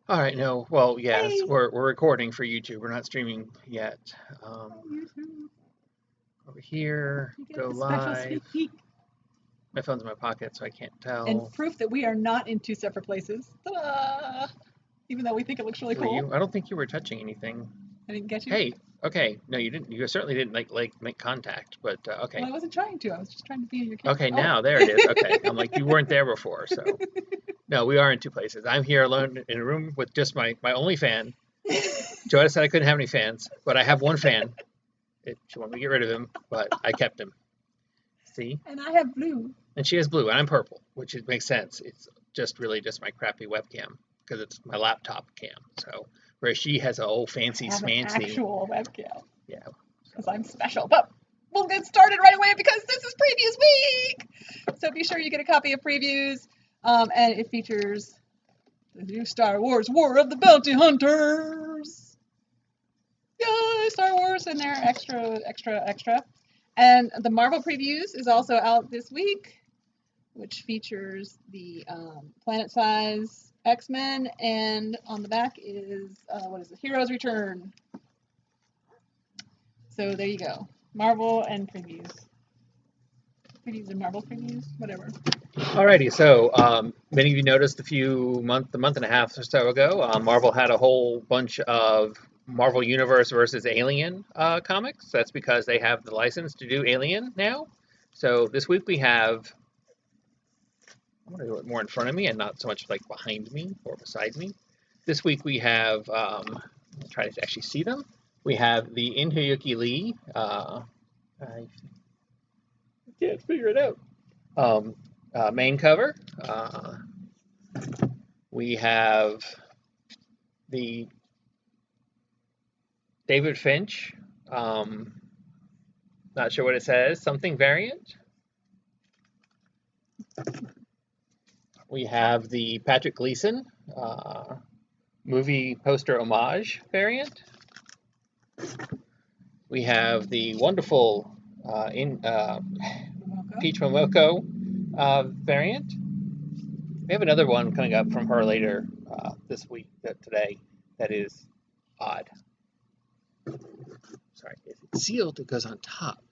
All right, no. Well, yes, Hey, we're recording for YouTube. We're not streaming yet. YouTube. Over here, You get go the special live. sneak peek My phone's in my pocket, so I can't and tell. proof that we are not in two separate places. Ta-da! Even though we think it looks really Were cool. you? I don't think you were touching anything. I didn't get you. Hey, okay. No, you didn't. You certainly didn't like make contact. But Well, okay, I wasn't trying to. I was just trying to be in your camera. okay. Oh. Now there it is. Okay, I'm like you weren't there before, so no, we are in two places. I'm here alone in a room with just my only fan. Joanna said I couldn't have any fans, but I have one fan. She wanted me to get rid of him, but I kept him. See? And I have blue. And she has blue, and I'm purple, which makes sense. It's just really just my crappy webcam because it's my laptop cam. So whereas she has a old fancy I have an smancy, actual webcam yeah. because I'm special. But we'll get started right away because this is Previews Week. So be sure you get a copy of Previews. And it features the new Star Wars War of the Bounty Hunters. Yay, Star Wars and their extra. And the Marvel Previews is also out this week, which features the planet-size X-Men, and on the back is, what is it, Heroes Return. So there you go. Marvel and previews. Previews and Marvel previews, whatever. Alrighty, so many of you noticed a month and a half or so ago, Marvel had a whole bunch of Marvel Universe versus Alien comics. That's because they have the license to do Alien now. So this week we have, I'm going to do it more in front of me and not so much like behind me or beside me. This week we have, I'll try to actually see them. We have the Inuyuki Lee. I can't figure it out. Main cover. We have the David Finch. Not sure what it says. Something variant. We have the Patrick Gleason movie poster homage variant. We have the wonderful Peach Momoko variant. We have another one coming up from her later this week, today, that is odd. Sorry, if it's sealed, it goes on top.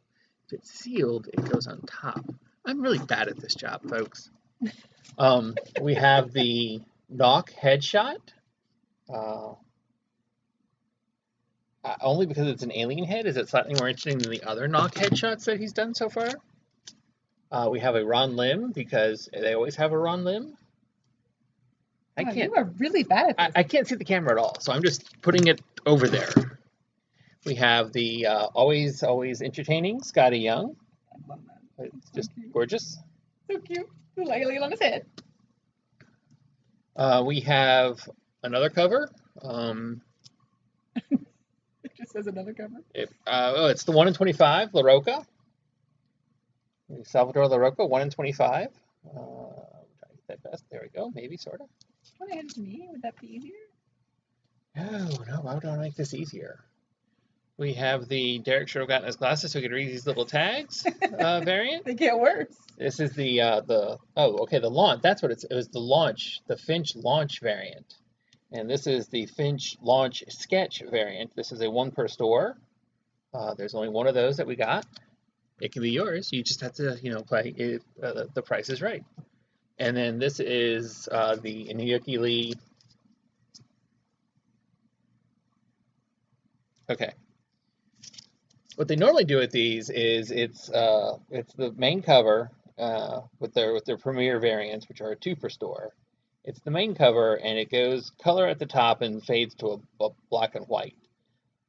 If it's sealed, it goes on top. I'm really bad at this job, folks. We have the Knock headshot. Only because it's an alien head is it slightly more interesting than the other Knock headshots that he's done so far. We have a Ron Lim because they always have a Ron Lim. I can't. You are really bad at this. I can't see the camera at all, so I'm just putting it over there. We have the always entertaining Scotty Young. I love that. It's just gorgeous. So cute. The alien on his head. We have another cover. It just says another cover. It's the 1 in 25, La Roca. Salvador La Roca, 1 in 25. I'm trying to get that best. There we go. Maybe, sort of. Want to hand it to me? Would that be easier? No. Why would I make this easier? We have the Derek should have gotten his glasses so he could read these little tags variant. They get worse. This is the launch. That's what it was. The launch, the Finch launch variant, and this is the Finch launch sketch variant. This is a one per store. There's only one of those that we got. It can be yours. You just have to, play it. The price is right. And then this is the Inuyuki Lee. Okay. What they normally do with these is it's the main cover with their premiere variants, which are a 2 per store. It's the main cover, and it goes color at the top and fades to a black and white.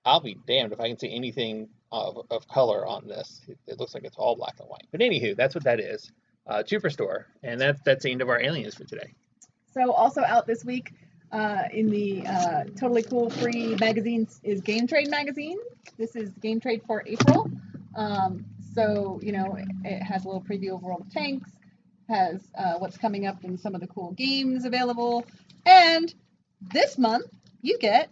I'll be damned if I can see anything of color on this. It looks like it's all black and white. But anywho, that's what that is. 2 per store, and that's the end of our aliens for today. So also out this week in the totally cool free magazines is Game Trade magazine. This is Game Trade for April. So it has a little preview of World of Tanks, has what's coming up in some of the cool games available, and this month you get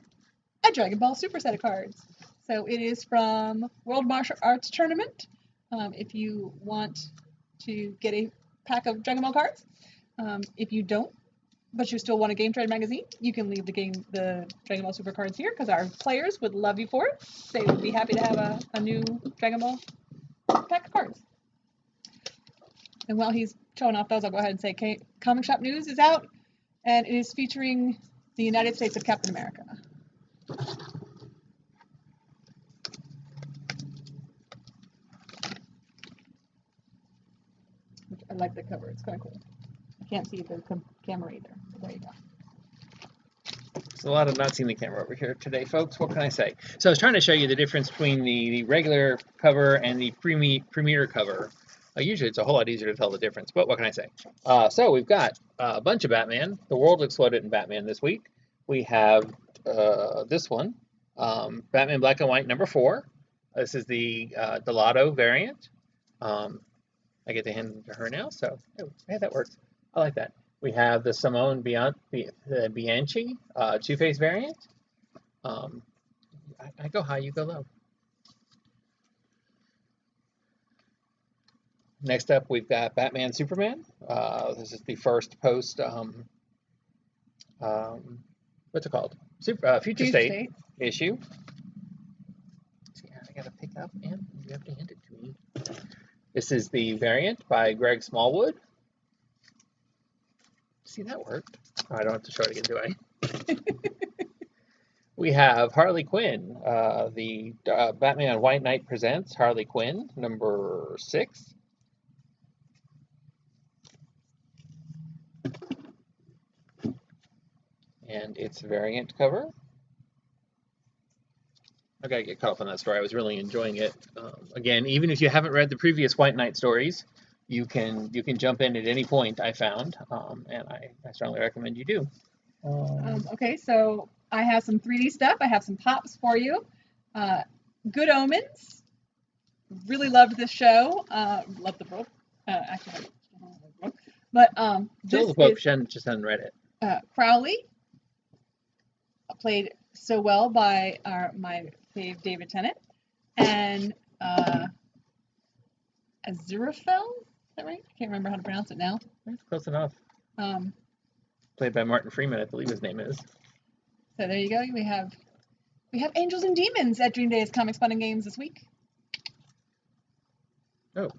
a Dragon Ball Super set of cards. So it is from World Martial Arts Tournament. If you want to get a pack of Dragon Ball cards, if you don't, but you still want a Game Trade magazine, you can leave the Dragon Ball Super cards here because our players would love you for it. They would be happy to have a new Dragon Ball pack of cards. And while he's showing off those, I'll go ahead and say Comic Shop News is out, and it is featuring the United States of Captain America. I like the cover. It's kind of cool. I can't see the camera either. There you go. There's a lot of not seeing the camera over here today, folks. What can I say? So I was trying to show you the difference between the regular cover and the premiere cover. Usually it's a whole lot easier to tell the difference, but what can I say? So we've got a bunch of Batman. The world exploded in Batman this week. We have this one, Batman Black and White #4. This is the Delato variant. I get to hand it to her now, so hey, that works. I like that. We have the Simone Bianchi Two-Face variant. I go high, you go low. Next up, we've got Batman Superman. This is the first post, what's it called? Future State issue. I gotta pick up and you have to hand it to me. This is the variant by Greg Smallwood. See, that worked. Oh, I don't have to show it again, do I? We have Harley Quinn. The Batman White Knight presents Harley Quinn, #6. And its variant cover. I gotta get caught up on that story. I was really enjoying it. Again, even if you haven't read the previous White Knight stories, you can jump in at any point. I found, and I strongly recommend you do. Okay, so I have some 3D stuff. I have some pops for you. Good Omens. Really loved this show. Loved the book. Actually, I don't know the book, but Still the book. She just hadn't read it. Crowley. Played so well by my fave David Tennant, and Aziraphale, is that right? I can't remember how to pronounce it now. That's close enough. Played by Martin Freeman, I believe his name is. So there you go. We have Angels and Demons at Dream Days Comics Fun and Games this week. Oh.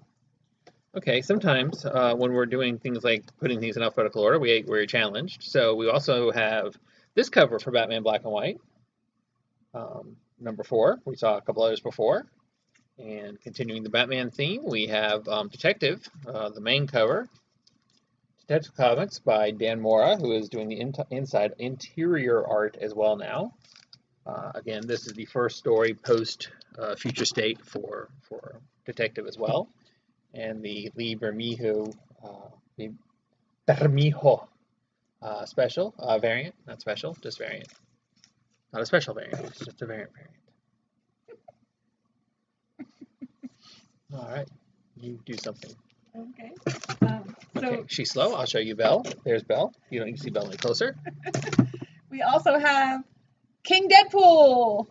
Okay, sometimes when we're doing things like putting things in alphabetical order, we're challenged. So we also have this cover for Batman Black and White, #4. We saw a couple others before. And continuing the Batman theme, we have Detective, the main cover. Detective Comics by Dan Mora, who is doing the interior art as well now. Again, this is the first story post Future State for Detective as well. And the Lee Bermejo special variant, not special, just variant. Not a special variant, it's just a variant. All right, you do something. Okay. Okay, she's slow. I'll show you Belle. There's Belle. You don't need to see Belle any closer. We also have King Deadpool.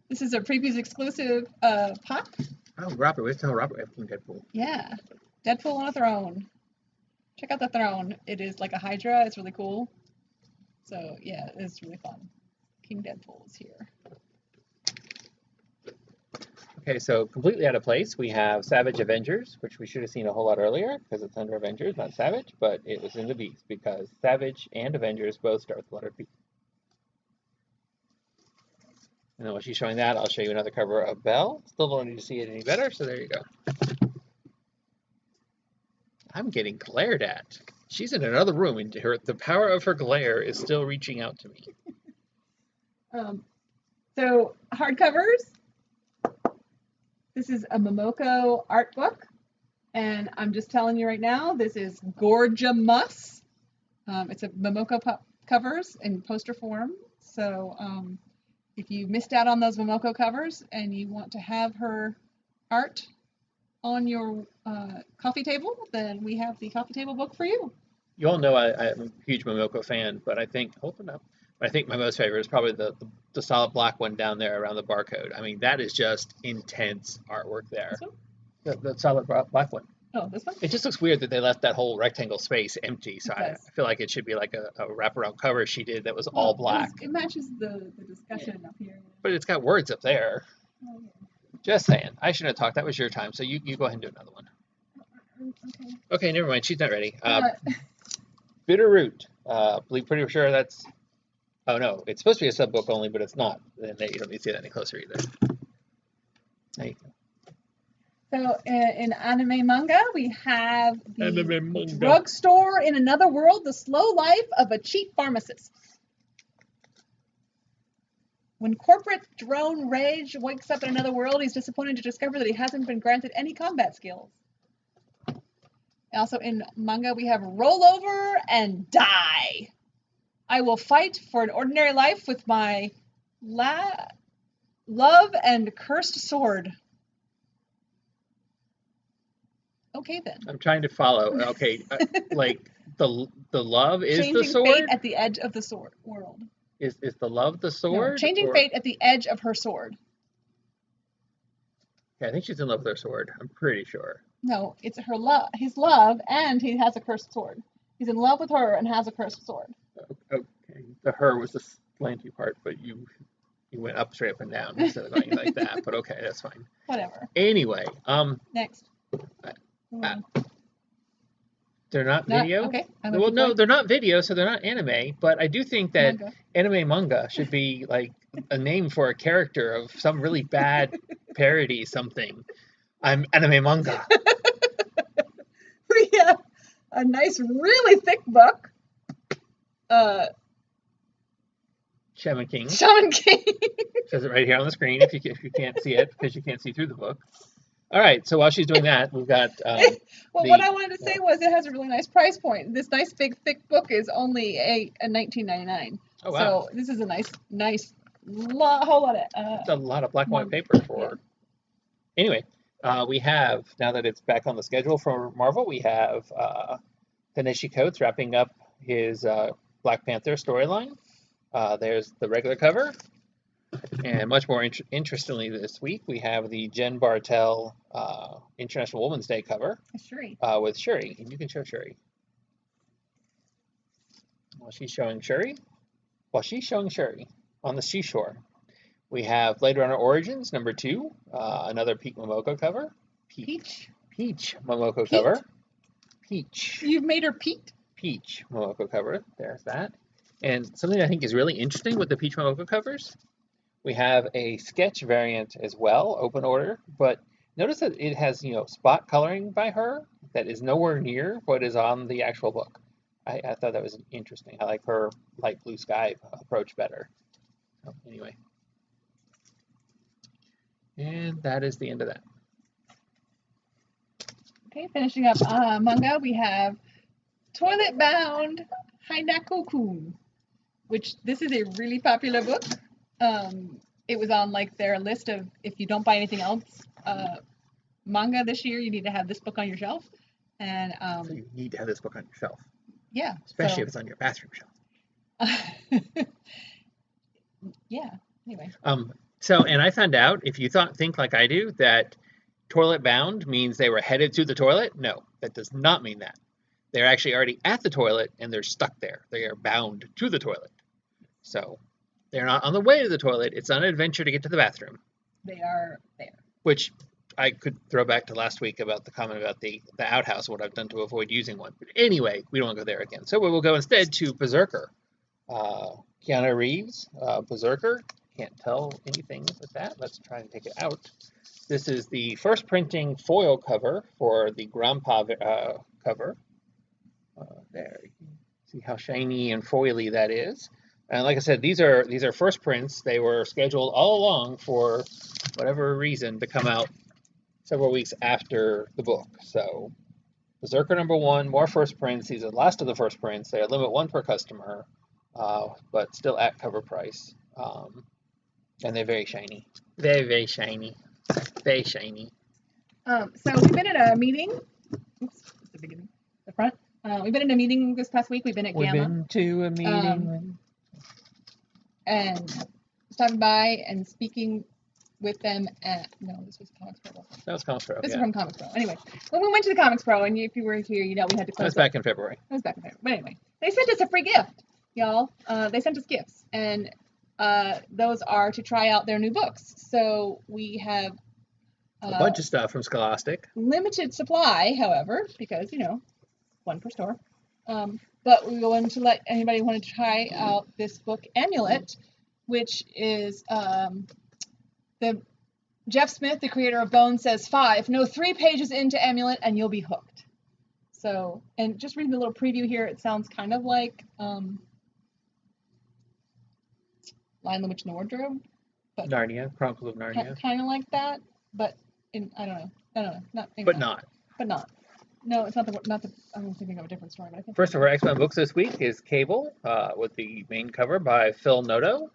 This is a previews exclusive pop. Oh, Robert. We have to tell Robert we have King Deadpool. Yeah. Deadpool on a throne. Check out the throne. It is like a Hydra. It's really cool. So, yeah, it's really fun. King Deadpool is here. Okay, so completely out of place, we have Savage Avengers, which we should have seen a whole lot earlier because it's under Avengers, not Savage, but it was in the B's because Savage and Avengers both start with the letter B. And then when she's showing that, I'll show you another cover of Belle. Still don't need to see it any better, so there you go. I'm getting glared at. She's in another room, and the power of her glare is still reaching out to me. So, hardcovers. This is a Momoko art book, and I'm just telling you right now, this is gorgeous. It's a Momoko covers in poster form, so if you missed out on those Momoko covers and you want to have her art on your coffee table, then we have the coffee table book for you. You all know I'm a huge Momoko fan, but I think, hold it up. I think my most favorite is probably the solid black one down there around the barcode. I mean, that is just intense artwork there. The solid black one. Oh, this one? It just looks weird that they left that whole rectangle space empty. So I feel like it should be like a wraparound cover she did that was all black. It matches the discussion up here. But it's got words up there. Oh, yeah. Just saying. I shouldn't have talked. That was your time. So you go ahead and do another one. Okay. Okay, never mind. She's not ready. Bitter Root. Pretty sure that's... Oh, no. It's supposed to be a sub-book only, but it's not. Then you don't need to see that any closer either. There you go. So in anime manga, we have the Anime manga. Drugstore in Another World, the slow life of a cheap pharmacist. When corporate drone Rage wakes up in another world, he's disappointed to discover that he hasn't been granted any combat skills. Also in manga, we have Roll Over and Die. I will fight for an ordinary life with my love and cursed sword. Okay, then. I'm trying to follow. Okay, like the love is Changing the sword? fate at the edge of the sword world. Is the love the sword? No, changing fate at the edge of her sword. Yeah, I think she's in love with her sword. I'm pretty sure. No, it's her love, his love, and he has a cursed sword. He's in love with her and has a cursed sword. Okay, the her was the slanty part, but you went up, straight up and down instead of going like that. But okay, that's fine. Whatever. Anyway, Next. They're not video? Okay. Well, no, they're not video, so they're not anime. But I do think that anime manga should be like a name for a character of some really bad parody something. I'm anime manga. We have a nice, really thick book. Shaman King. Shaman King. Says it right here on the screen if you can't see it because you can't see through the book. All right, so while she's doing that, we've got. Well, what I wanted to say was it has a really nice price point. This nice big thick book is only $19.99. Oh wow! So this is a nice whole lot of. It's a lot of black and white paper for. Yeah. Anyway, we have now that it's back on the schedule for Marvel, we have Ta-Nehisi Coates wrapping up his Black Panther storyline. There's the regular cover. And much more interestingly this week, we have the Jen Bartel International Women's Day cover Shuri. With Shuri. And you can show Shuri. While she's showing Shuri on the seashore. We have Blade Runner Origins #2, another Peach Momoko cover. Peach Momoko cover. Peach. You've made her Pete? Peach Momoko cover. There's that. And something I think is really interesting with the Peach Momoko covers, we have a sketch variant as well, open order, but notice that it has, spot coloring by her that is nowhere near what is on the actual book. I thought that was interesting. I like her light blue sky approach better. So anyway. And that is the end of that. Okay, finishing up manga, we have Toilet Bound Hainaku-kun, which this is a really popular book. It was on their list of if you don't buy anything else manga this year, you need to have this book on your shelf. And so you need to have this book on your shelf. Yeah. Especially if it's on your bathroom shelf. Yeah. Anyway. And I found out, if you think like I do, that toilet bound means they were headed to the toilet. No, that does not mean that. They're actually already at the toilet and they're stuck there. They are bound to the toilet. So they're not on the way to the toilet. It's an adventure to get to the bathroom. They are there. Which I could throw back to last week about the comment about the outhouse, what I've done to avoid using one. But anyway, we don't want to go there again. So we will go instead to Berserker. Keanu Reeves, Berserker. Can't tell anything with that. Let's try and take it out. This is the first printing foil cover for the Grandpa cover. There, you can see how shiny and foily that is. And like I said, these are first prints. They were scheduled all along for whatever reason to come out several weeks after the book. So Berserker #1, more first prints. These are the last of the first prints. They are limit 1 per customer, but still at cover price. And they're very shiny. Very, very shiny. Very shiny. So we've been at a meeting. Oops, that's the beginning. The front. We've been in a meeting this past week. We've been at Gamma. We've been to a meeting. And stopping by and speaking with them at, no, this was Comics Pro. That was Comics Pro. This Yeah. is from Comics Pro. Anyway, when we went to the Comics Pro, and if you were here, you know we had to That close was back in February. That was back in February. But anyway, they sent us a free gift, y'all. They sent us gifts, and those are to try out their new books. So we have A bunch of stuff from Scholastic. limited supply, however, because, you know, one per store. But we wanted to let anybody who wanted to try out this book, Amulet, which is the Jeff Smith, the creator of Bone, says 5. No 3 pages into Amulet and you'll be hooked. So, and just reading the little preview here, it sounds kind of like Lion, the Witch, and the Wardrobe. But Narnia, Chronicles of Narnia. Kind of like that, but I don't know. Not. But not. But not. No, it's not the. I'm thinking of a different story. But I think First of our X-Men books this week is Cable, with the main cover by Phil Noto.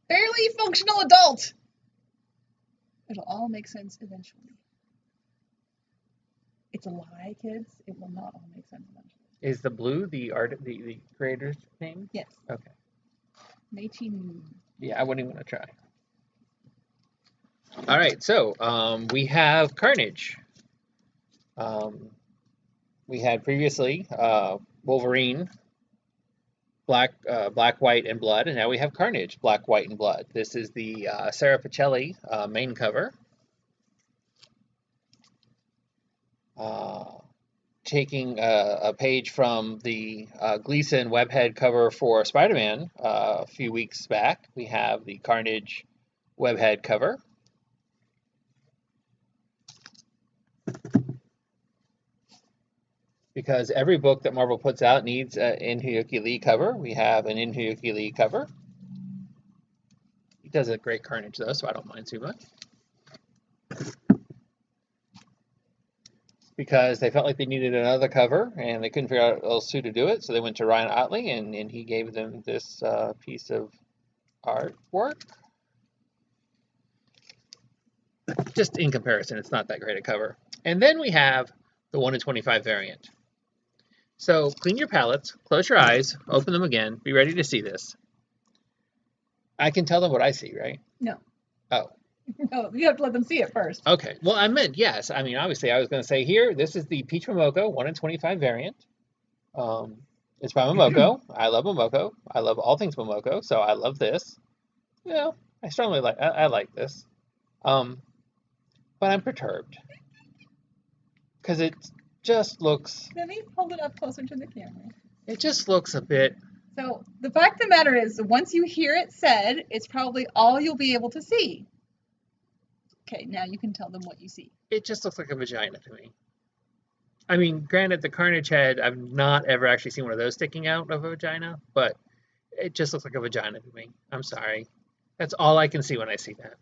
Barely functional adult. It'll all make sense eventually. It's a lie, kids. It will not all make sense eventually. Is the blue the creator's name? Yes. Okay. Métis Moon. Yeah, I wouldn't even want to try. All right, so we have Carnage. We had previously Wolverine, Black, White, and Blood, and now we have Carnage, Black, White, and Blood. This is the Sarah Pichelli main cover. Taking a page from the Gleason webhead cover for Spider-Man a few weeks back, we have the Carnage webhead cover. Because every book that Marvel puts out needs an In-Hyuki Lee cover. We have an In-Hyuki Lee cover. He does a great Carnage, though, so I don't mind too much. Because they felt like they needed another cover, and they couldn't figure out else who to do it, so they went to Ryan Otley, and he gave them this piece of artwork. Just in comparison, it's not that great a cover. And then we have the 1 in 25 variant. So clean your palettes, close your eyes, open them again, be ready to see this. I can tell them what I see, right? No. Oh. No, you have to let them see it first. Okay. Well, I meant, yes. I mean, obviously, I was going to say here, this is the Peach Momoko 1 in 25 variant. It's by Momoko. I love Momoko. I love all things Momoko, so I love this. You know, I strongly like, I like this. But I'm perturbed. Because it just looks... Let me hold it up closer to the camera. It just looks a bit... So the fact of the matter is, once you hear it said, it's probably all you'll be able to see. Okay, now you can tell them what you see. It just looks like a vagina to me. I mean, granted, the Carnage head, I've not ever actually seen one of those sticking out of a vagina, but it just looks like a vagina to me. I'm sorry. That's all I can see when I see that.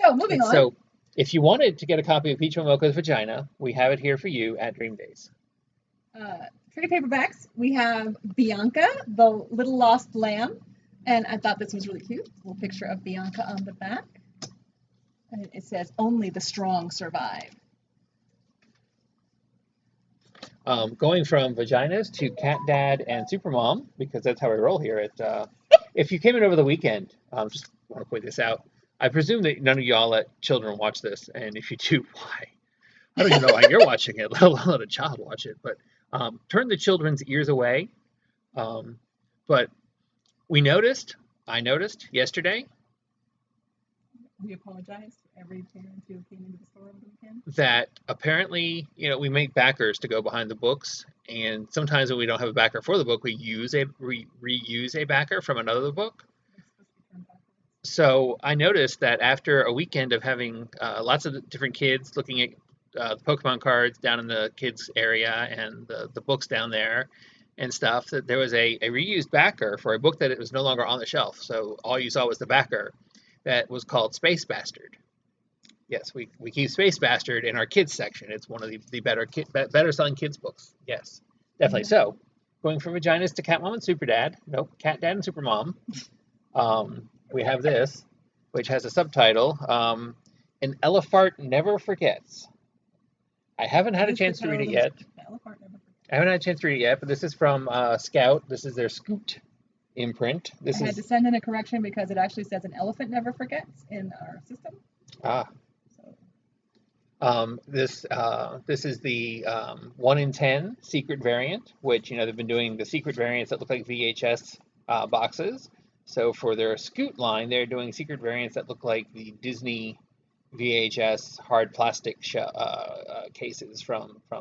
So, moving on. So, if you wanted to get a copy of Peach Momoko's Vagina, we have it here for you at Dream Daze. Trade paperbacks, we have Bianca, the Little Lost Lamb, and I thought this was really cute. A little picture of Bianca on the back. And it says, "Only the strong survive." Going from vaginas to Cat Dad and Supermom, because that's how we roll here. If you came in over the weekend, just want to point this out. I presume that none of y'all let children watch this, and if you do, why? I don't even know why you're watching it, let alone let a child watch it. But turn the children's ears away. But I noticed yesterday. We apologize to every parent who came into the store over the weekend. That apparently, we make backers to go behind the books, and sometimes when we don't have a backer for the book, we reuse a backer from another book. So I noticed that after a weekend of having lots of different kids looking at the Pokemon cards down in the kids area and the books down there and stuff, that there was a reused backer for a book that it was no longer on the shelf. So all you saw was the backer. That was called Space Bastard. Yes, we keep Space Bastard in our kids section. It's one of the better selling kids books. Yes, definitely. Mm-hmm. So, going from vaginas to Cat Mom and Super Dad. Nope, Cat Dad and Super Mom. We have this, which has a subtitle, "An Elephart Never Forgets." I haven't had a chance to read it yet. I haven't had a chance to read it yet, but this is from Scout. This is their Scoot imprint. This I had to is send in a correction because it actually says an elephant never forgets in our system. ah. So This is the 1 in 10 secret variant, which they've been doing the secret variants that look like VHS boxes. So for their Scoot line, they're doing secret variants that look like the Disney VHS hard plastic cases from they're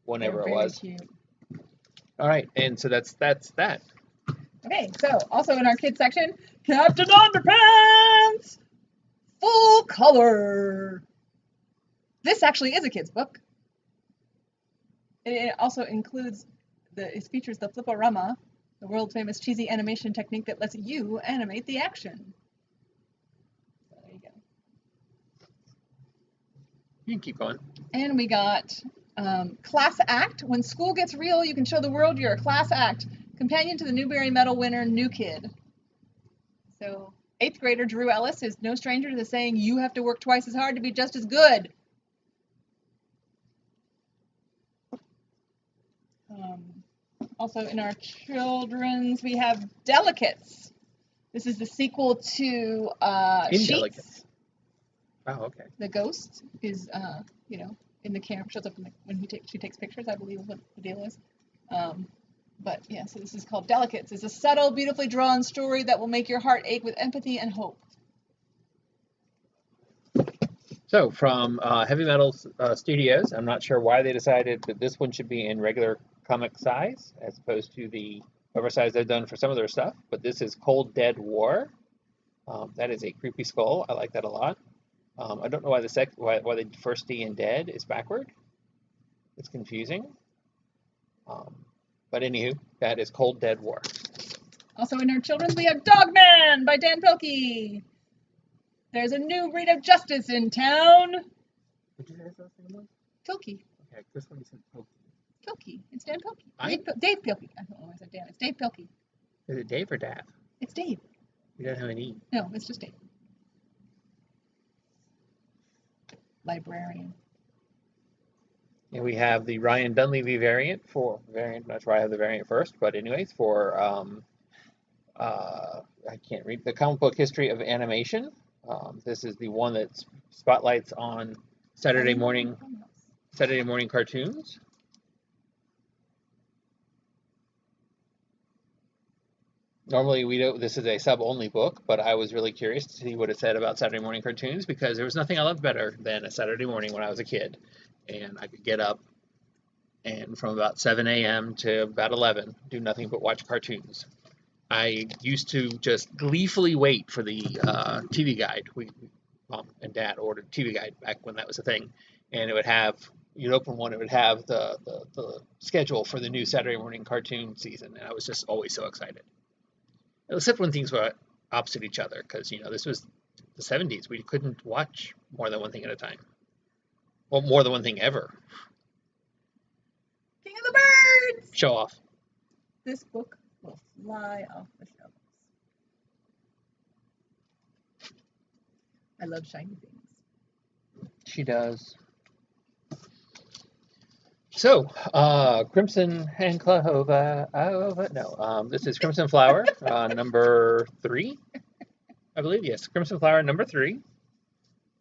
whenever it very was. cute. All right, and so that's that. Okay, so also in our kids section, Captain Underpants, full color. This actually is a kid's book. It also includes it features the Fliporama, the world famous cheesy animation technique that lets you animate the action. So there you go. You can keep going. And we got Class Act. When school gets real, you can show the world you're a class act. Companion to the Newbery Medal winner, New Kid. So 8th grader Drew Ellis is no stranger to the saying, you have to work twice as hard to be just as good. Also in our children's, we have Delicates. This is the sequel to Indelicates. Sheets. Oh, okay. The ghost is, in the camera, shows up when she takes pictures, I believe is what the deal is. But yeah, so this is called Delicates. It's a subtle, beautifully drawn story that will make your heart ache with empathy and hope. So from Heavy Metal Studios, I'm not sure why they decided that this one should be in regular comic size as opposed to the cover size they've done for some of their stuff, but this is Cold Dead War. That is a creepy skull. I like that a lot. I don't know why why the first D in dead is backward. It's confusing. But anywho, that is Cold Dead War. Also in our children's, we have Dogman by Dan Pilkey. There's a new breed of justice in town. Did you say his last name was? Pilkey. Okay, this one you said Pilkey. Pilkey. It's Dan Pilkey. I- Dave Pilkey. I don't know why I said Dan. It's Dave Pilkey. Is it Dave or Dav? It's Dave. You don't have an E. No, it's just Dave. Librarian. And we have the Ryan Dunleavy variant. Not sure I have the variant first, but anyways, for I can't read the comic book history of animation. This is the one that spotlights on Saturday morning cartoons. Normally this is a sub-only book, but I was really curious to see what it said about Saturday morning cartoons because there was nothing I loved better than a Saturday morning when I was a kid. And I could get up and from about 7 a.m. to about 11 do nothing but watch cartoons. I used to just gleefully wait for the TV guide. Mom and Dad ordered TV guide back when that was a thing, and it would have, you'd open one, it would have the schedule for the new Saturday morning cartoon season, and I was just always so excited. Except when things were opposite each other, because this was the 70s. We couldn't watch more than one thing at a time. Well, more than one thing ever. King of the Birds! Show off. This book will fly off the shelves. I love shiny things. She does. So, Crimson and Clover. No, this is Crimson Flower, number 3, I believe. Yes, Crimson Flower, number 3.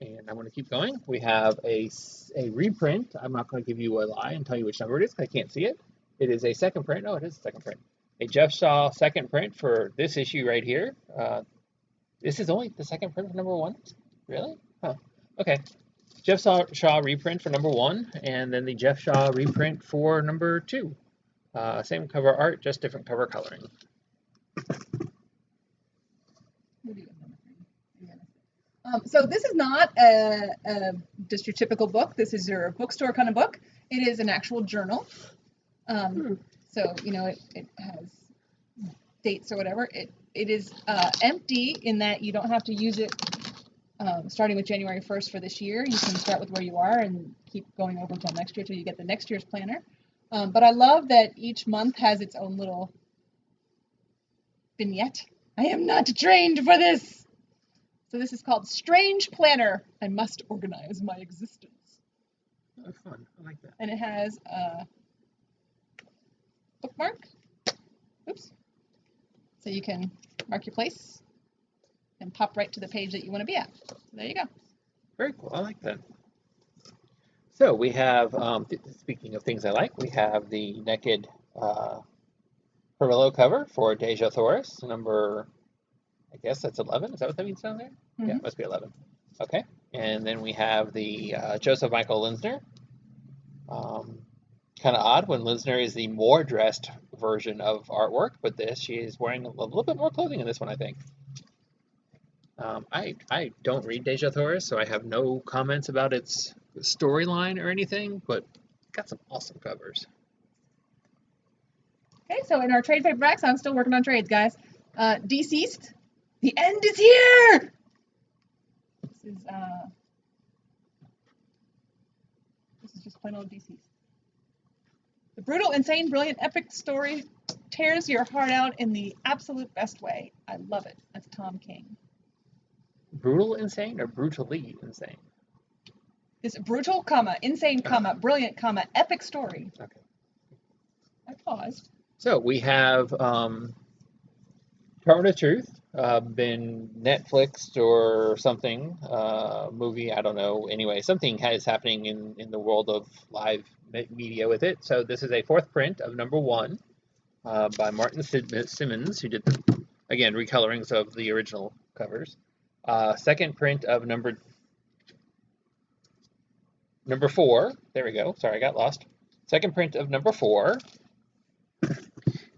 And I'm going to keep going. We have a reprint. I'm not going to give you a lie and tell you which number it is because I can't see it. It is a second print. No, it is a second print. A Jeff Shaw second print for this issue right here. This is only the second print for number 1? Really? Huh. Okay. Jeff Shaw reprint for number 1, and then the Jeff Shaw reprint for number 2. Same cover art, just different cover coloring. So this is not just your typical book. This is your bookstore kind of book. It is an actual journal. So, it has dates or whatever. It is empty in that you don't have to use it starting with January 1st for this year. You can start with where you are and keep going over until next year till you get the next year's planner. But I love that each month has its own little vignette. I am not trained for this. So this is called Strange Planner. I must organize my existence. That's fun. I like that. And it has a bookmark. Oops. So you can mark your place and pop right to the page that you want to be at. So there you go. Very cool. I like that. So we have, speaking of things I like, we have the Naked Perillo cover for DreamDazeCFG, number, I guess that's 11. Is that what that means down there? Mm-hmm. Yeah, it must be 11. Okay. And then we have the Joseph Michael Linsner. Kind of odd when Linsner is the more dressed version of artwork, but she is wearing a little bit more clothing in this one, I think. I don't read DreamDazeCFG, so I have no comments about its storyline or anything, but got some awesome covers. Okay, so in our trade paperbacks, I'm still working on trades, guys. Deceased, the end is here. This is just plain old Deceased. The brutal, insane, brilliant, epic story tears your heart out in the absolute best way. I love it. That's Tom King. Brutal insane or brutally insane? This brutal, comma, insane, comma, brilliant, comma, epic story. Okay. I paused. So we have Department of Truth, been Netflixed or something, movie, I don't know. Anyway, something is happening in the world of live media with it. So this is a fourth print of number 1 by Martin Simmons, who did, again, recolorings of the original covers. Second print of number 4. There we go. Sorry, I got lost. Second print of number 4.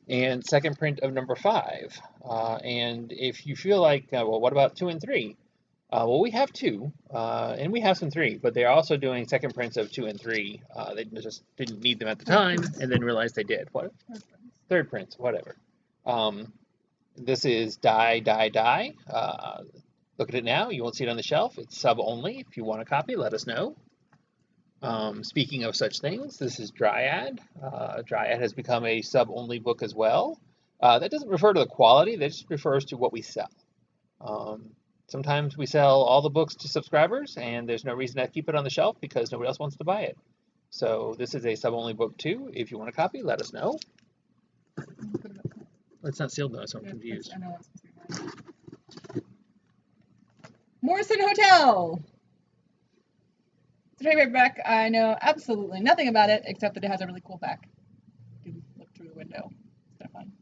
And second print of number 5. And if you feel like, well, what about 2 and 3? Well, we have 2, and we have some 3, but they're also doing second prints of 2 and 3. They just didn't need them at the time, and then realized they did. What? Third prints, whatever. This is Die, Die, Die. Look at it now. You won't see it on the shelf. It's sub only. If you want a copy, let us know. Speaking of such things, this is Dryad. Dryad has become a sub-only book as well. That doesn't refer to the quality, that just refers to what we sell. Sometimes we sell all the books to subscribers, and there's no reason to keep it on the shelf because nobody else wants to buy it. So this is a sub-only book too. If you want a copy, let us know. It's not sealed though, so I'm confused. I know it's Morrison Hotel. It's a trade paperback. I know absolutely nothing about it except that it has a really cool back. You can look through the window. It's kind of fun.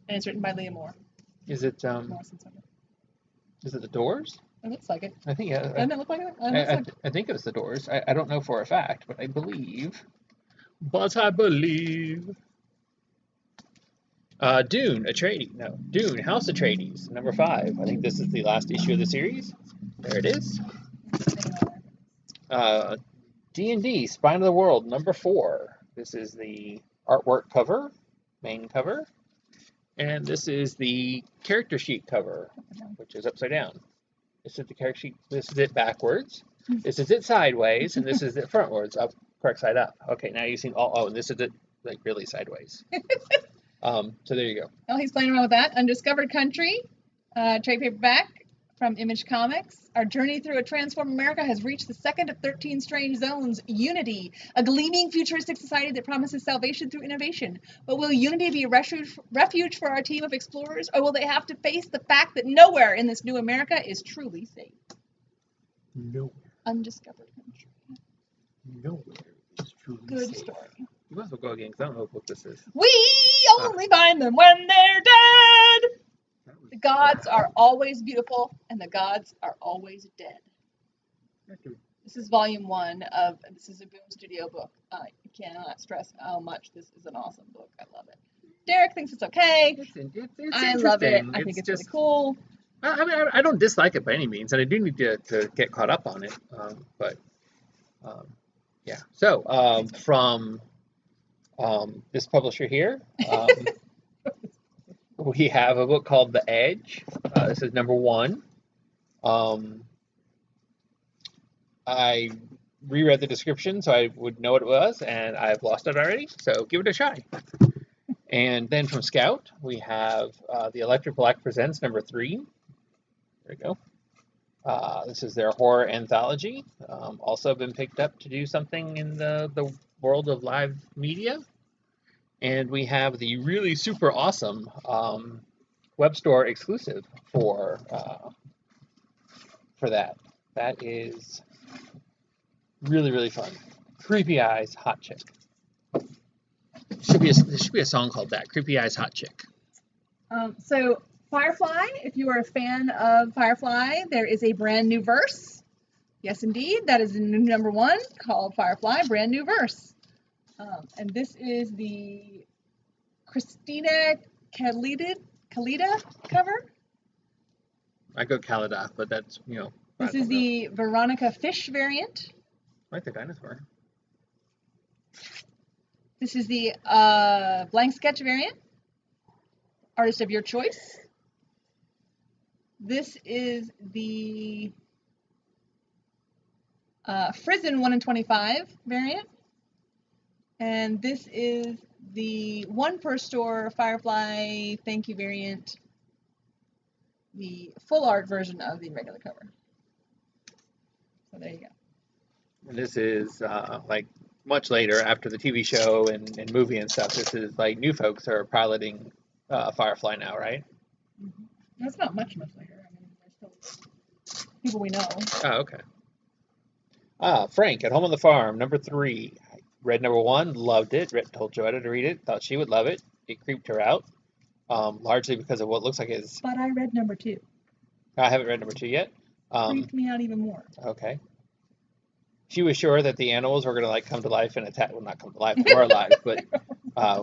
And it's written by Leah Moore. Is it Is it the Doors? It looks like it. I think Doesn't it look like it? I think it was the Doors. I don't know for a fact, but I believe. But I believe. Dune Dune House Atreides, number 5. I think this is the last issue of the series. There it is. D&D Spine of the World, number 4. This is the artwork cover, main cover, and this is the character sheet cover, which is upside down. This is the character sheet. This is it backwards. This is it sideways, and this is it frontwards, up, correct side up. Okay, now you've seen all. And this is it like really sideways. So there you go. Well, he's playing around with that. Undiscovered Country, trade paperback from Image Comics. Our journey through a transformed America has reached the second of 13 strange zones, Unity, a gleaming futuristic society that promises salvation through innovation. But will Unity be a refuge for our team of explorers, or will they have to face the fact that nowhere in this new America is truly safe? Nowhere. Undiscovered Country. Nowhere is truly Good safe. story. You might as well go again, because I don't know what book this is. We only find them when they're dead. The gods are always beautiful, and the gods are always dead. This is volume 1 of, this is a Boom Studio book. I cannot stress how much this is an awesome book. I love it. Derek thinks it's okay. I love it. I think it's really cool. I mean, I don't dislike it by any means, and I do need to get caught up on it. Yeah. So from this publisher here, we have a book called The Edge. This is number 1. I reread the description so I would know what it was, and I've lost it already, so give it a try. And then from Scout, we have The Electric Black Presents number 3. There we go. This is their horror anthology. Also been picked up to do something in the world of live media. And we have the really super awesome web store exclusive for that. That is really, really fun. Creepy Eyes Hot Chick. There should be a song called that. Creepy Eyes Hot Chick. So Firefly, if you are a fan of Firefly, there is a brand new verse. Yes, indeed, that is the new number 1 called Firefly, brand new verse. And this is the Christina Kalida cover. I go Kalida, but that's, you know. This is the Veronica Fish variant. I like the dinosaur. This is the blank sketch variant. Artist of your choice. This is the Frizzen 1 in 25 variant. And this is the 1 per store Firefly thank you variant. The full art version of the regular cover. So there you go. And this is like much later after the TV show and movie and stuff. This is like new folks are piloting Firefly now, right? Mm-hmm. That's not much later. I mean, there's still people we know. Oh, okay. Frank at Home on the Farm, number 3. Read number 1, loved it. Told Joetta to read it, thought she would love it. It creeped her out, largely because of what looks like is. But I read number 2. I haven't read number 2 yet. Creeped me out even more. Okay. She was sure that the animals were going to like come to life and attack. Well, not come to life, they were alive, but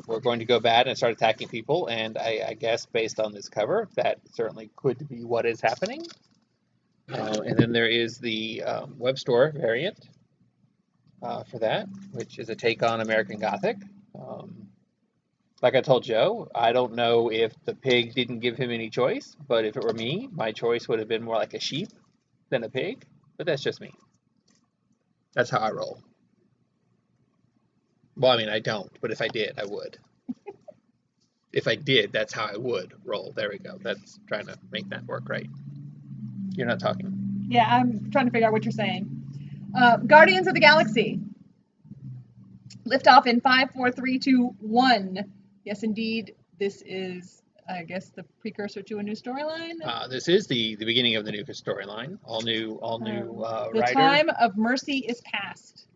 were going to go bad and start attacking people. And I guess based on this cover, that certainly could be what is happening. And then there is the web store variant for that, which is a take on American Gothic. Like I told Joe, I don't know if the pig didn't give him any choice, but if it were me, my choice would have been more like a sheep than a pig. But that's just me. That's how I roll. Well, I mean, I don't, but if I did, I would. If I did, that's how I would roll. There we go. That's trying to make that work right. You're not talking. Yeah, I'm trying to figure out what you're saying. Guardians of the Galaxy. Lift off in 5, 4, 3, 2, 1. Yes, indeed. This is, I guess, the precursor to a new storyline. This is the beginning of the new storyline. All new the writer. time of mercy is past.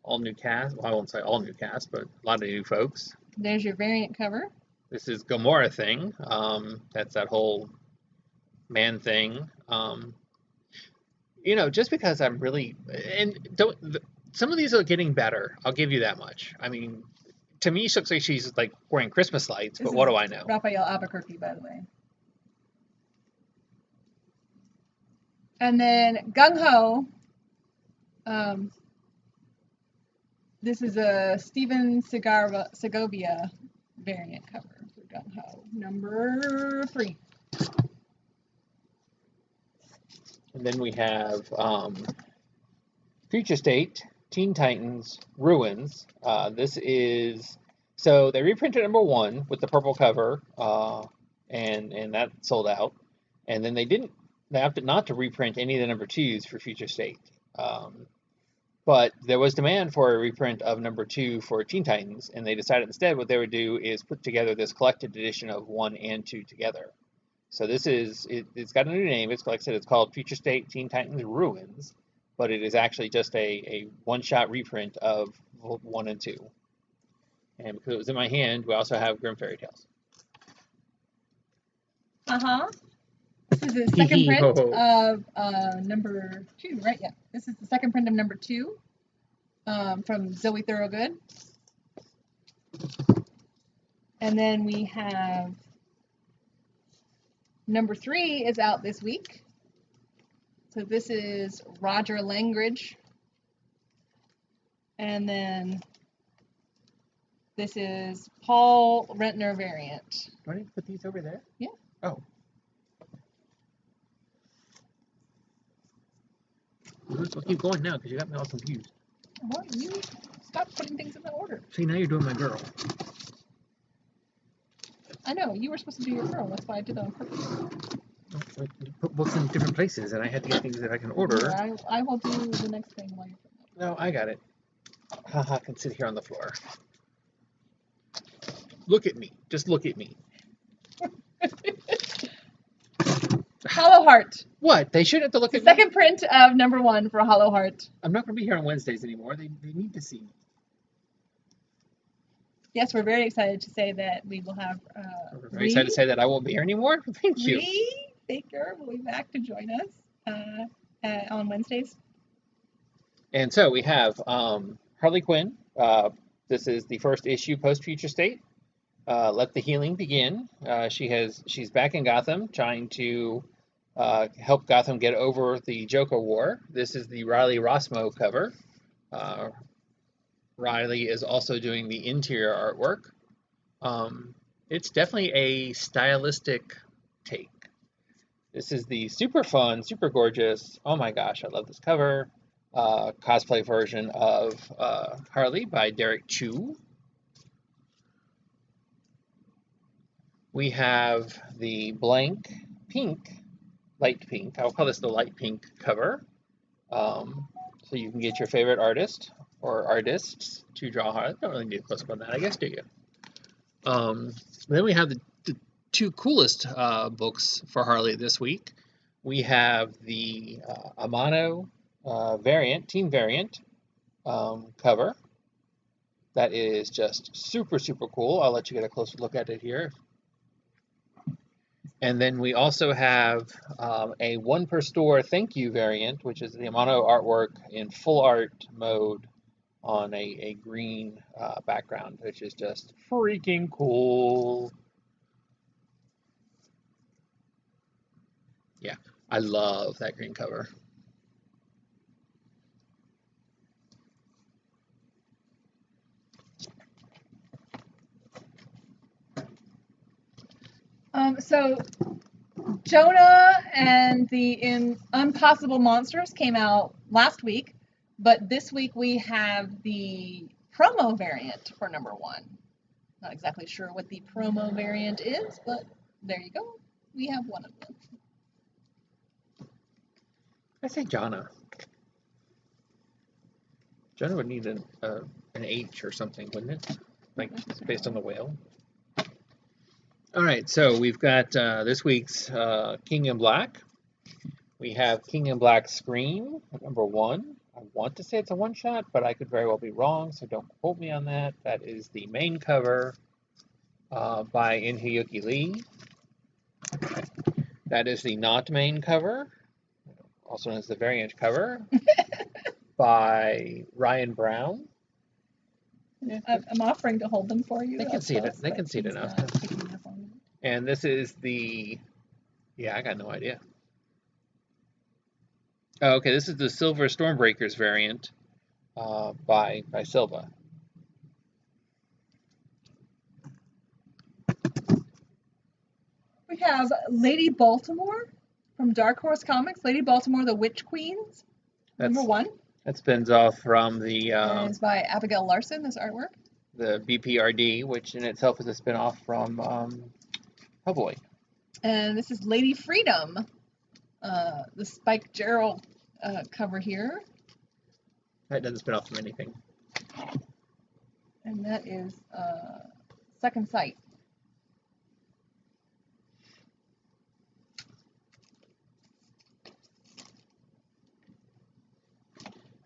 All new cast. Well, I won't say all new cast, but a lot of new folks. There's your variant cover. This is Gamora thing. That's that whole man thing. You know, just because I'm really some of these are getting better. I'll give you that much. I mean, to me, she looks like she's like wearing Christmas lights, but what do I know? Raphael Albuquerque, by the way. And then Gung Ho. This is a Steven Segovia variant cover for Gung Ho, number 3. And then we have Future State, Teen Titans, Ruins. This is, so they reprinted number 1 with the purple cover, and that sold out. And then they opted not to reprint any of the number 2s for Future State. But there was demand for a reprint of number 2 for Teen Titans, and they decided instead what they would do is put together this collected edition of 1 and 2 together. So this is, it's got a new name. It's, like I said, it's called Future State Teen Titans Ruins, but it is actually just a one-shot reprint of 1 and 2. And because it was in my hand, we also have Grim Fairy Tales. Uh-huh. This is the second print of number 2, right? Yeah. This is the second print of number 2 from Zoe Thorogood. And then we have number 3 is out this week. So this is Roger Langridge. And then this is Paul Rentner variant. Do I need to put these over there? Yeah. Oh. We'll keep going now because you got me all confused. Well, you stop putting things in that order. See, now you're doing my girl. I know, you were supposed to do your girl. That's why I did that on purpose. You put books in different places, and I had to get things that I can order. Yeah, I will do the next thing while you're putting it. No, I got it. Haha, can sit here on the floor. Look at me. Just look at me. Hollow Heart. What? They shouldn't have to look The at me? second print of #1 for Hollow Heart. I'm not going to be here on Wednesdays anymore. They need to see me. Yes, we're very excited to say that we will have We're very excited to say that I won't be here anymore. Thank you. Ree Baker will be back to join us on Wednesdays. And so we have Harley Quinn. This is the first issue post Future State. Let the healing begin. She's back in Gotham, trying to help Gotham get over the Joker War. This is the Riley Rossmo cover. Riley is also doing the interior artwork. It's definitely a stylistic take. This is the super fun, super gorgeous, oh my gosh, I love this cover, cosplay version of Harley by Derek Chu. We have the blank pink, light pink, I'll call this the light pink cover. So you can get your favorite artist or artists to draw Harley. Don't really need a close-up on that, I guess, do you? Then we have the two coolest books for Harley this week. We have the Amano variant, team variant cover. That is just super, super cool. I'll let you get a closer look at it here. And then we also have a one per store thank you variant, which is the Amano artwork in full art mode on a green background, which is just freaking cool. Yeah, I love that green cover. So Jonah and the Impossible Monsters came out last week, but this week we have the promo variant for #1. Not exactly sure what the promo variant is, but there you go. We have one of them. I say Jonna. Jonah would need an H or something, wouldn't it? Like based on the whale. All right, so we've got this week's King in Black. We have King in Black Scream, #1. I want to say it's a one-shot, but I could very well be wrong, so don't quote me on that. That is the main cover by In-Hyuki Lee. That is the not main cover, also known as the variant cover, by Ryan Brown. Yeah. I'm offering to hold them for you. They can see it. They can see it enough. And this is the, yeah, I got no idea. Oh, okay, this is the Silver Stormbreakers variant by Silva. We have Lady Baltimore from Dark Horse Comics. Lady Baltimore, the Witch Queens, #1. That spins off from the. And it's by Abigail Larson. This artwork. The BPRD, which in itself is a spin-off from Hellboy. And this is Lady Freedom, the Spike Gerald cover here. That doesn't spin off from anything. And that is Second Sight.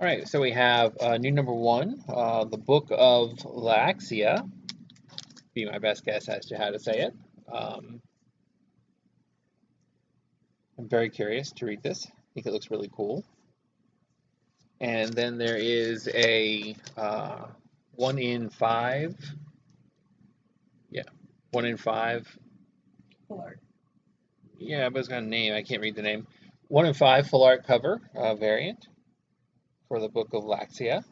All right, so we have new #1, the Book of Laxia. Be my best guess as to how to say it. I'm very curious to read this. I think it looks really cool. And then there is a 1 in 5. Yeah, 1 in 5. Full art. Yeah, but it's got a name. I can't read the name. 1 in 5 full art cover variant for the Book of Laxia.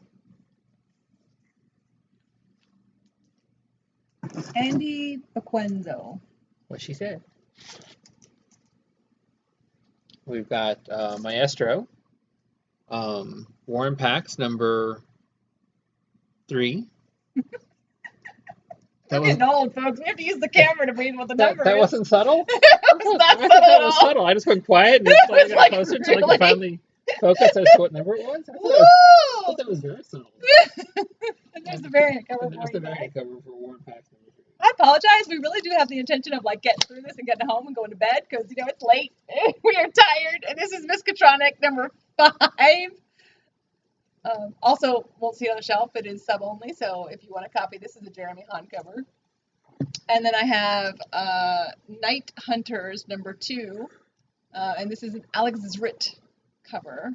Andy Bequenzo. What she said. We've got Maestro, Warren Pax, #3. We're getting old, folks. We have to use the camera to read what the number that is. wasn't subtle? It was not subtle that at was all. subtle. I just went quiet and it's was got like, closer until I really? could finally focus as to what number it was. I thought that was very subtle. And there's the variant cover And for there's you the guys. variant cover for Warren Pax #3. I apologize. We really do have the intention of like getting through this and getting home and going to bed because it's late. We are tired, and this is Miskatonic number 5. Also, won't see on the shelf. It is sub only, so if you want to copy, this is a Jeremy Hahn cover. And then I have Night Hunters number 2, and this is an Alex Zritt cover.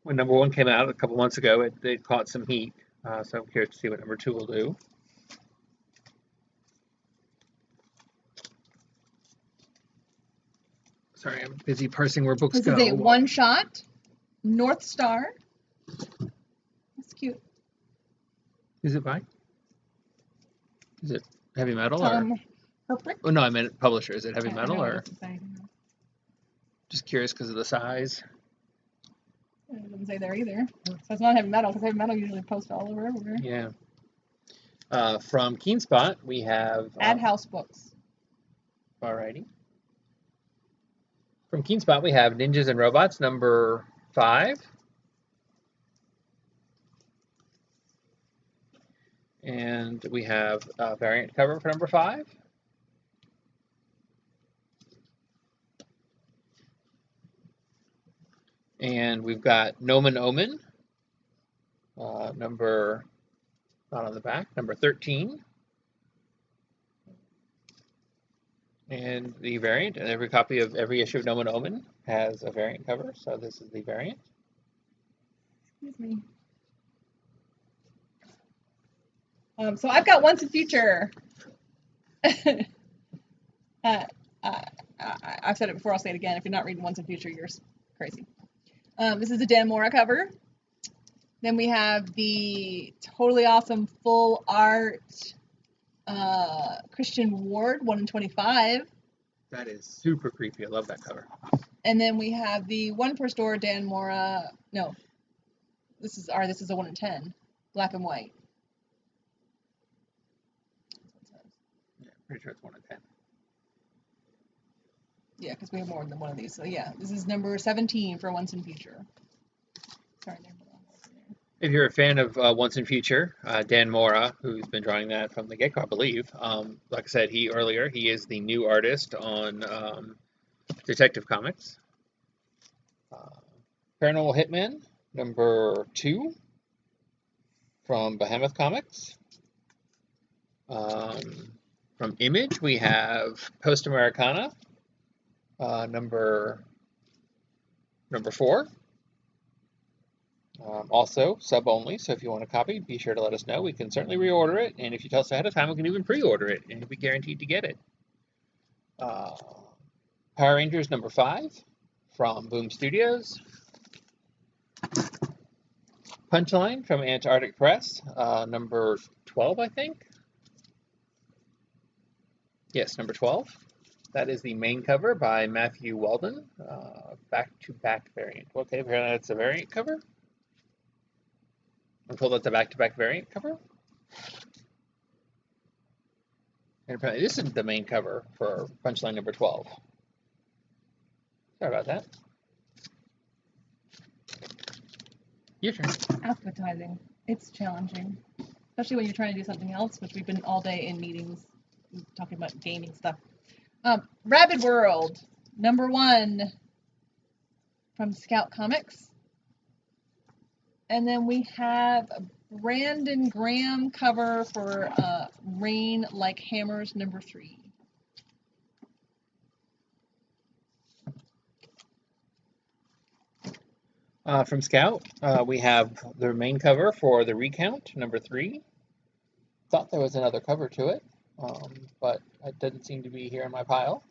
When number 1 came out a couple months ago, it caught some heat, so I'm curious to see what number 2 will do. Sorry, I'm busy parsing where books go. This is a one-shot North Star. That's cute. Who's it by? Is it heavy metal Tom or? Herprick? Oh no, I meant publisher. Is it heavy metal or? Say, Just curious because of the size. It doesn't say there either. So it's not heavy metal because heavy metal usually posts all over everywhere. Yeah. From Keenspot, we have Ad House Books. Alrighty. From Keenspot, we have Ninjas and Robots number 5. And we have a variant cover for number 5. And we've got Nomen Omen, number, not on the back, number 13. And the variant, and every copy of every issue of Nomen Omen has a variant cover, so this is the variant. Excuse me. So I've got Once and Future. I've said it before, I'll say it again. If you're not reading Once and Future, you're crazy. This is a Dan Mora cover. Then we have the totally awesome full art Christian Ward 1 in 25. That is super creepy. I love that cover. And then we have the one per store Dan Mora. No, this is a 1 in 10, black and white. Yeah, pretty sure it's 1 in 10. Yeah, because we have more than one of these. So yeah, this is number 17 for Once and Future. Sorry, if you're a fan of Once and Future, Dan Mora, who's been drawing that from the get-go, I believe, like I said, he is the new artist on Detective Comics. Paranormal Hitman, number 2, from Behemoth Comics. From Image, we have Post Americana, number 4. Also, sub only, so if you want a copy, be sure to let us know. We can certainly reorder it, and if you tell us ahead of time, we can even pre-order it, and you'll be guaranteed to get it. Power Rangers number 5 from Boom Studios. Punchline from Antarctic Press, number 12, I think. Yes, number 12. That is the main cover by Matthew Walden, back-to-back variant. Okay, apparently that's a variant cover. I'm told that's a back-to-back variant cover. And apparently this is the main cover for Punchline number 12. Sorry about that. Your turn. Advertising. It's challenging, especially when you're trying to do something else, which we've been all day in meetings talking about gaming stuff. Rabid World, number 1 from Scout Comics. And then we have a Brandon Graham cover for Rain Like Hammers, number 3. From Scout, we have the main cover for The Recount, number 3. Thought there was another cover to it, but it doesn't seem to be here in my pile.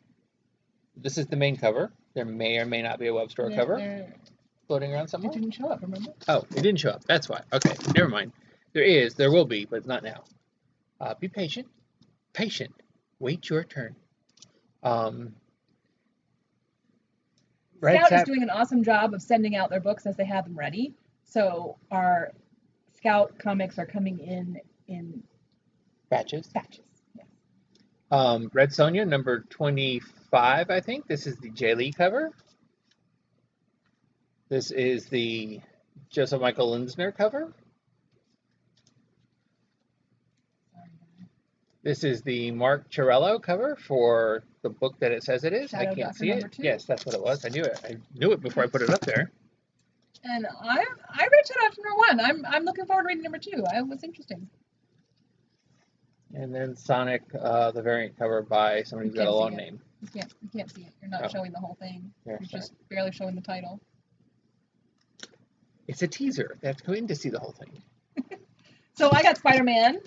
This is the main cover. There may or may not be a web store cover floating around somewhere. It didn't show up, remember? Oh, it didn't show up. That's why. Okay, never mind. There will be, but not now. Be patient. Patient. Wait your turn. Scout is doing an awesome job of sending out their books as they have them ready. So our Scout comics are coming in batches. Yeah. Red Sonja, number 25, I think. This is the J. Lee cover. This is the Joseph Michael Linsner cover. This is the Mark Chiarello cover for the book that it says it is. I Shadow can't Doctor see number it. 2. Yes, that's what it was. I knew it. I knew it before I put it up there. And I read Shadow Doctor number 1. I'm looking forward to reading number 2. It was interesting. And then Sonic, the variant cover by somebody who's got a long name. You can't see it. You're not showing the whole thing. Yeah, You're just barely showing the title. It's a teaser. That's going to see the whole thing. So I got Spider-Man.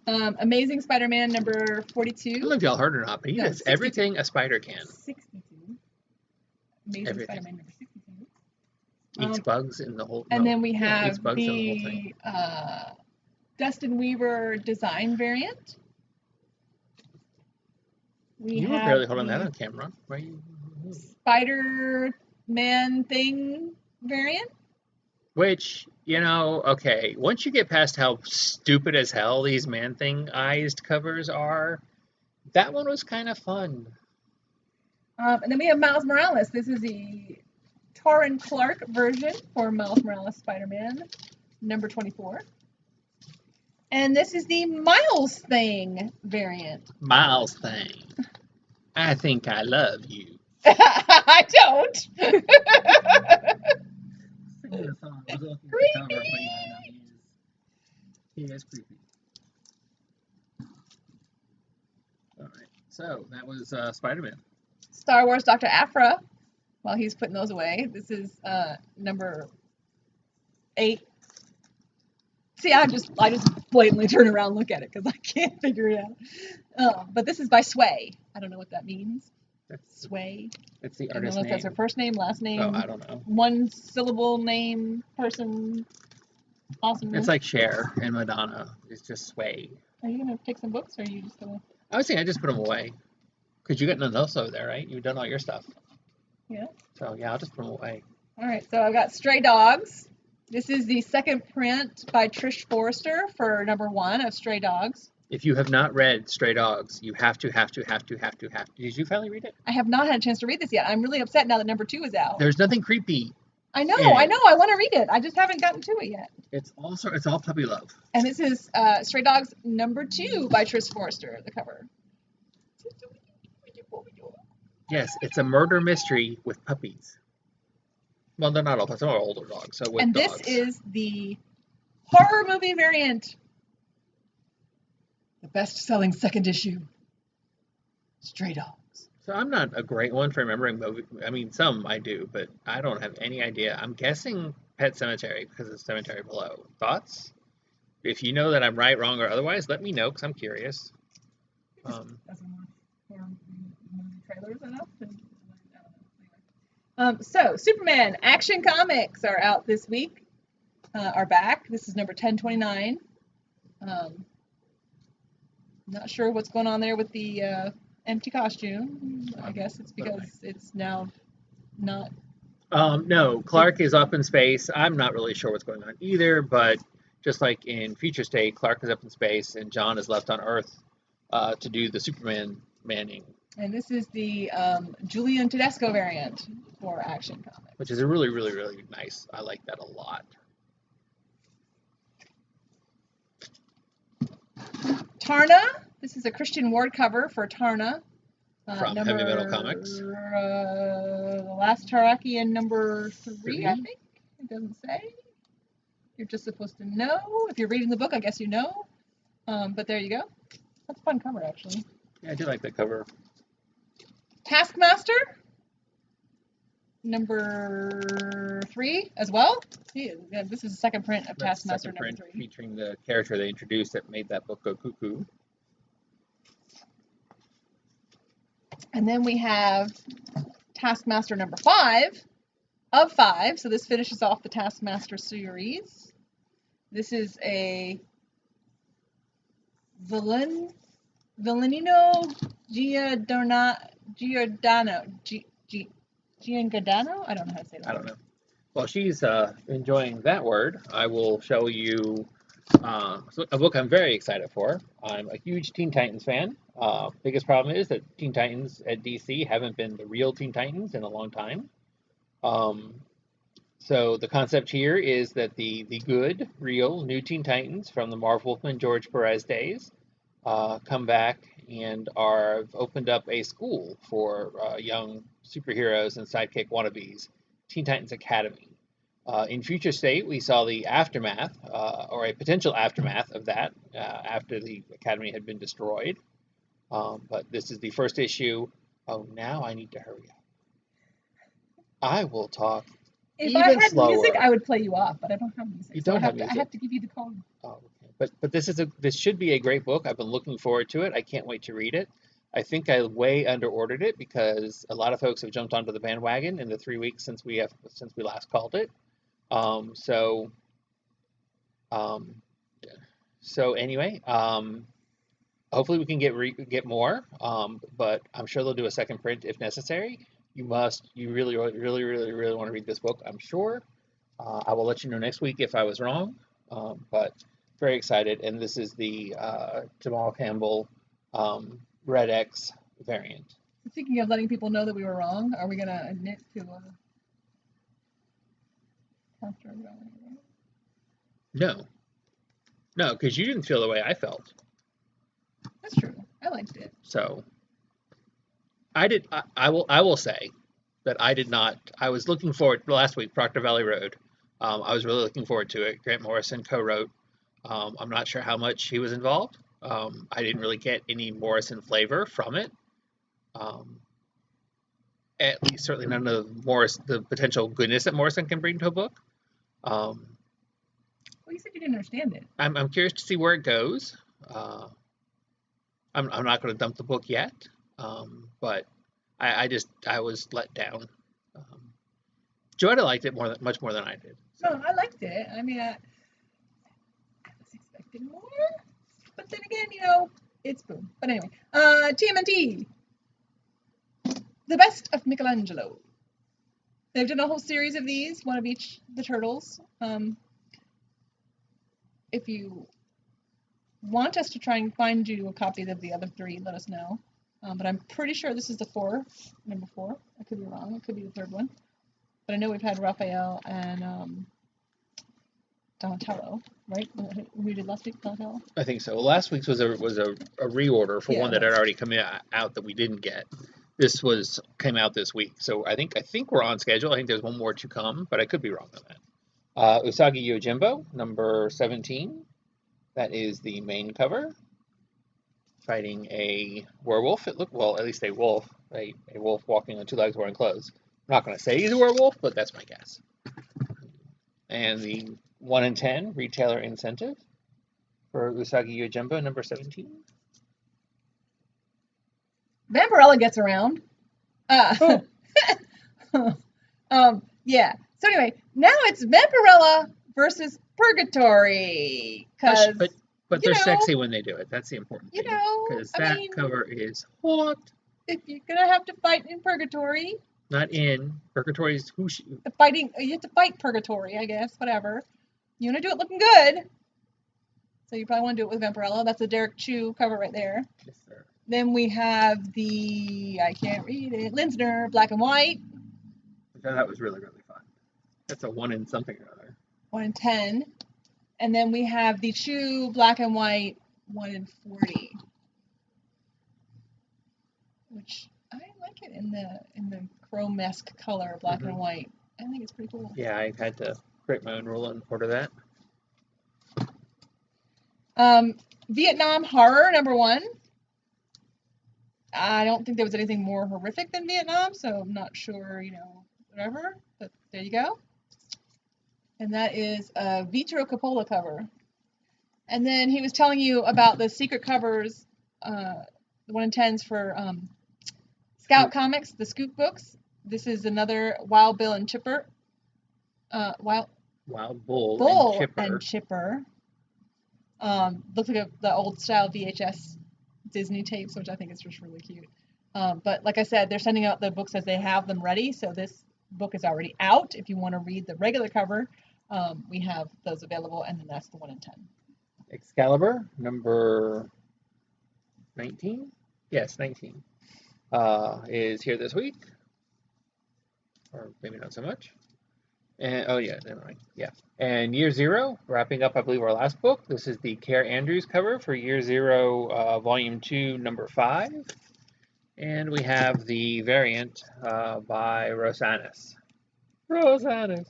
Amazing Spider-Man number 42. I don't know if y'all heard or not, but he does everything a spider can. 62. Amazing Spider-Man number 62. Eats bugs in the whole. And then we have eats bugs in the whole thing. Dustin Weaver design variant. You were barely holding that on camera. Why are you? Spider-Man thing variant. Which, okay, once you get past how stupid as hell these Man-Thing-ized covers are, that one was kind of fun. And then we have Miles Morales. This is the Torrin Clark version for Miles Morales Spider-Man, number 24. And this is the Miles Thing variant. Miles Thing. I think I love you. I don't. Singing a song. I was looking at the cover, but yeah, no, he is creepy. All right, so that was Spider-Man. Star Wars Dr. Aphra. While he's putting those away, this is number 8. See, I just blatantly turn around and look at it because I can't figure it out. But this is by Sway. I don't know what that means. Sway. That's the I don't artist know name. if that's her first name, last name. Oh, I don't know. One syllable name, person. Awesome. It's like Cher and Madonna. It's just Sway. Are you gonna take some books, or are you just gonna? I was saying I just put them away. Because you got nothing else over there, right? You've done all your stuff. Yeah. So, yeah, I'll just put them away. All right, so I've got Stray Dogs. This is the second print by Trish Forrester for number 1 of Stray Dogs. If you have not read Stray Dogs, you have to. Did you finally read it? I have not had a chance to read this yet. I'm really upset now that number 2 is out. There's nothing creepy. I know. I want to read it. I just haven't gotten to it yet. It's all puppy love. And this is Stray Dogs number 2 by Trish Forrester, the cover. Yes, it's a murder mystery with puppies. Well, they're not all puppies. They're all older dogs. So with and dogs. This is the horror movie variant. The best-selling second issue. Stray Dogs. So I'm not a great one for remembering movies. I mean, some I do, but I don't have any idea. I'm guessing Pet Sematary because of Cemetery Below. Thoughts? If you know that I'm right, wrong, or otherwise, let me know because I'm curious. So Superman Action Comics are out this week. Are back. This is number 1029. Not sure what's going on there with the empty costume. I guess it's because it's now not. No, Clark is up in space. I'm not really sure what's going on either, but just like in Future State, Clark is up in space and John is left on Earth to do the Superman manning. And this is the Julian Tedesco variant for Action Comics. Which is a really, really, really nice. I like that a lot. Tarna. This is a Christian Ward cover for Tarna. From Heavy Metal Comics. The Last Tarakian number 3, I think. It doesn't say. You're just supposed to know. If you're reading the book, I guess you know. But there you go. That's a fun cover, actually. Yeah, I do like that cover. Taskmaster. Number 3 as well. Yeah, this is the second print of Taskmaster number 3. Featuring the character they introduced that made that book go cuckoo. And then we have Taskmaster number 5 of 5. So this finishes off the Taskmaster series. This is a Villainino Giordano. I don't know how to say that. I don't know. While she's enjoying that word, I will show you a book I'm very excited for. I'm a huge Teen Titans fan. Biggest problem is that Teen Titans at DC haven't been the real Teen Titans in a long time. So the concept here is that the good, real new Teen Titans from the Marv Wolfman, George Perez days come back and are opened up a school for young superheroes and sidekick wannabes, Teen Titans Academy. In Future State, we saw the aftermath, or a potential aftermath of that, after the Academy had been destroyed. But this is the first issue. Oh, now I need to hurry up. I will talk If I even had slower. music, I would play you off, but I don't have music. You so don't I have music. I have to give you the code. Oh, okay. But this should be a great book. I've been looking forward to it. I can't wait to read it. I think I way under ordered it because a lot of folks have jumped onto the bandwagon in the 3 weeks since we last called it. So um, anyway, hopefully we can get more. But I'm sure they'll do a second print if necessary. You really want to read this book, I'm sure. I will let you know next week if I was wrong. But very excited, and this is the Jamal Campbell Red X variant. Speaking of letting people know that we were wrong, are we gonna admit to No, because you didn't feel the way I felt. That's true. I liked it. So I did. I will say that I did not. I was looking forward last week, Proctor Valley Road. I was really looking forward to it. Grant Morrison co-wrote. I'm not sure how much he was involved. I didn't really get any Morrison flavor from it. At least, certainly none of the potential goodness that Morrison can bring to a book. Well, you said you didn't understand it. I'm curious to see where it goes. I'm not going to dump the book yet, but I was let down. Joanna liked it much more than I did. So. No, I liked it. I mean, I was expecting more, but then again, it's boom. But anyway, TMNT, the best of Michelangelo. They've done a whole series of these, one of each the turtles. If you want us to try and find you a copy of the other three, let us know. But I'm pretty sure this is number 4. I could be wrong. It could be the third one. But I know we've had Raphael and Donatello, right? We did last week, Donatello? I think so. Last week's was a reorder for one that had already come out that we didn't get. This came out this week, so I think we're on schedule. I think there's one more to come, but I could be wrong on that. Usagi Yojimbo, number 17. That is the main cover. Fighting a werewolf. At least a wolf. A wolf walking on 2 legs wearing clothes. I'm not going to say he's a werewolf, but that's my guess. And the 1 in 10 retailer incentive for Usagi Yojimbo, number 17. Vampirella gets around. Yeah. So anyway, now it's Vampirella versus Purgatory. But they're sexy when they do it. That's the important thing. Because that cover is hot. If you're gonna have to fight in Purgatory. Not in Purgatory's who? Fighting. You have to fight Purgatory, I guess. Whatever. You want to do it looking good. So you probably want to do it with Vampirella. That's a Derek Chu cover right there. Yes, sir. Then we have I can't read it, Linsner, black and white. That was really, really fun. That's a 1 in something or other. 1 in 10. And then we have the Chu, black and white, 1 in 40. Which, I like it in the chrome-esque color, black and white. I think it's pretty cool. Yeah, I had to create my own rule and order that. Vietnam Horror, number 1. I don't think there was anything more horrific than Vietnam, so I'm not sure, whatever. But there you go. And that is a Vitro Coppola cover. And then he was telling you about the secret covers, the 1 in 10s for Scout Comics, the Scoop books. This is another Wild Bill and Chipper. Wild Bull and Chipper. Looks like the old style VHS Disney tapes, which I think is just really cute. But like I said, they're sending out the books as they have them ready. So this book is already out. If you want to read the regular cover, we have those available, and then that's the 1 in 10. Excalibur, number 19? Yes, 19. Is here this week. Or maybe not so much. And oh yeah, never mind. Yeah. And Year Zero, wrapping up, I believe, our last book. This is the Care Andrews cover for Year Zero, Volume 2, Number 5. And we have the variant by Rosanus. Rosanus.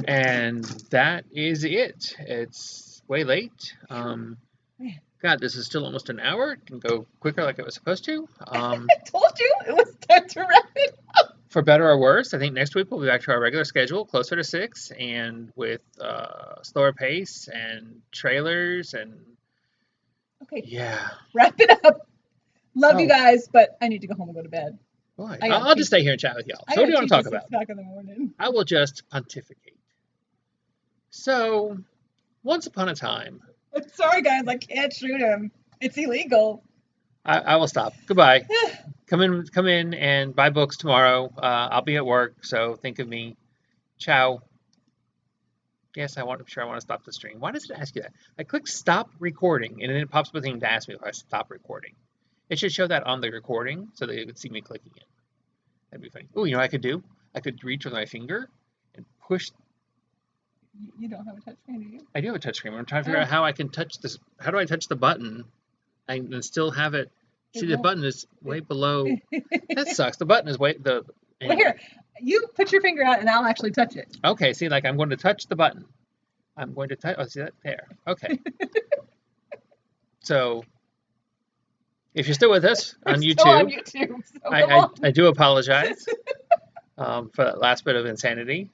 And that is it. It's way late. God, this is still almost an hour. It can go quicker like it was supposed to. I told you it was time to wrap it up. For better or worse, I think next week we'll be back to our regular schedule, closer to 6, and with slower pace and trailers and Okay, yeah. wrap it up. Love you Oh. guys, but I need to go home and go to bed. Boy, I got I'll just teach- stay here and chat with y'all. I So what do you got want to talk teach at about? 6 o'clock in the morning. I will just pontificate. So, once upon a time, Sorry, guys, I can't shoot him. It's illegal. I will stop. Goodbye. Come in and buy books tomorrow. I'll be at work, so think of me. Ciao. Yes, I'm sure I want to stop the stream. Why does it ask you that? I click stop recording, and then it pops up a thing to ask me if I stop recording. It should show that on the recording so that it would see me clicking it. That'd be funny. Oh, you know what I could do? I could reach with my finger and push. You don't have a touchscreen, do you? I do have a touchscreen. I'm trying to figure out how I can touch this. How do I touch the button and still have it? See, the button is way below. That sucks. The button is way the. Well, here, you put your finger out and I'll actually touch it. Okay, see, like I'm going to touch the button. I'm going to touch. Oh, see that there. Okay. So, if you're still with us on We're YouTube, still on YouTube, so come on. I do apologize for that last bit of insanity.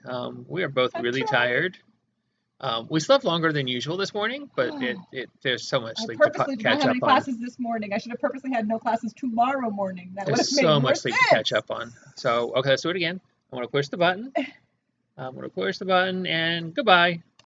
We are both I'm really trying. tired. We slept longer than usual this morning, but there's so much I sleep purposely to did not catch have up any on. classes this morning. I should have purposely had no classes tomorrow morning. That would have There's made so more much sleep sense. to catch up on. So, okay, let's do it again. I'm going to push the button. I'm going to push the button, and goodbye.